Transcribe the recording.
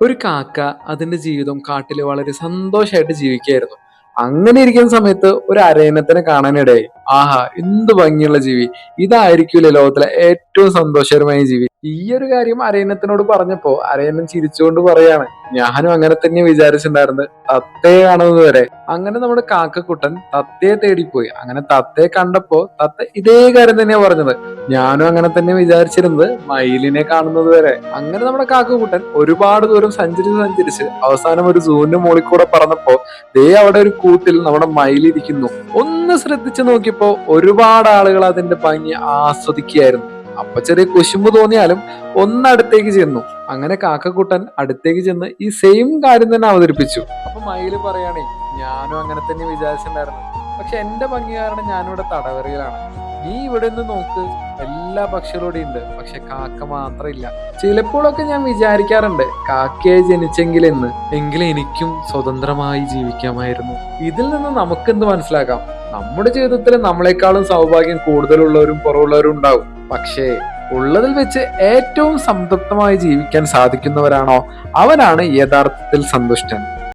ഒരു കാക്ക അതിന്റെ ജീവിതം കാട്ടില് വളരെ സന്തോഷമായിട്ട് ജീവിക്കുകയായിരുന്നു. അങ്ങനെ ഇരിക്കുന്ന സമയത്ത് ഒരു അരയന്നത്തിനെ കാണാനിടയായി. ആഹാ, എന്ത് ഭംഗിയുള്ള ജീവി! ഇതായിരിക്കൂലേ ലോകത്തിലെ ഏറ്റവും സന്തോഷകരമായ ജീവി. ഈ ഒരു കാര്യം അരയന്നത്തിനോട് പറഞ്ഞപ്പോ അരയന്നം ചിരിച്ചുകൊണ്ട് പറയാണ്, ഞാനും അങ്ങനെ തന്നെ വിചാരിച്ചിട്ടുണ്ടായിരുന്നു, തത്തയെ കാണുന്നത് വരെ. അങ്ങനെ നമ്മുടെ കാക്കക്കുട്ടൻ തത്തയെ തേടിപ്പോയി. അങ്ങനെ തത്തയെ കണ്ടപ്പോ തത്ത ഇതേ കാര്യം തന്നെയാ പറഞ്ഞത്, ഞാനും അങ്ങനെ തന്നെ വിചാരിച്ചിരുന്നത് മയിലിനെ കാണുന്നത് വരെ. അങ്ങനെ നമ്മുടെ കാക്കക്കുട്ടൻ ഒരുപാട് ദൂരം സഞ്ചരിച്ച് അവസാനം ഒരു സൂവിന്റെ മുകളിൽ കൂടെ പറന്നപ്പോ ദേ അവിടെ ഒരു കൂട്ടിൽ നമ്മുടെ മയിലിരിക്കുന്നു. ഒന്ന് ശ്രദ്ധിച്ചു നോക്കിയപ്പോ ഒരുപാട് ആളുകൾ അതിന്റെ ഭംഗി ആസ്വദിക്കുകയായിരുന്നു. അപ്പൊ ചെറിയ കുശുമ്പ് തോന്നിയാലും ഒന്നടുത്തേക്ക് ചെന്നു. അങ്ങനെ കാക്കക്കുട്ടൻ അടുത്തേക്ക് ചെന്ന് ഈ സെയിം കാര്യം തന്നെ അവതരിപ്പിച്ചു. അപ്പൊ മയില് പറയാണേ, ഞാനും അങ്ങനെ തന്നെ വിചാരിച്ചിട്ടുണ്ടായിരുന്നു, പക്ഷെ എന്റെ ഭംഗി കാരണം ഞാനിവിടെ തടവറയിലാണ്. നീ ഇവിടെ നിന്ന് നോക്ക്, എല്ലാ പക്ഷികളും ഇവിടെ ഉണ്ട്, പക്ഷെ കാക്ക മാത്രമില്ല. ചിലപ്പോഴൊക്കെ ഞാൻ വിചാരിക്കാറുണ്ട്, കാക്കയായി ജനിച്ചെങ്കിലെന്ന്, എങ്കിലും എനിക്കും സ്വതന്ത്രമായി ജീവിക്കാമായിരുന്നു. ഇതിൽ നിന്ന് നമുക്കെന്ത് മനസ്സിലാക്കാം? നമ്മുടെ ജീവിതത്തിൽ നമ്മളെക്കാളും സൗഭാഗ്യം കൂടുതലുള്ളവരും കുറവുള്ളവരും ഉണ്ടാവും. പക്ഷേ ഉള്ളതിൽ വെച്ച് ഏറ്റവും സംതൃപ്തമായി ജീവിക്കാൻ സാധിക്കുന്നവരാണോ അവനാണ് യഥാർത്ഥത്തിൽ സന്തുഷ്ടൻ.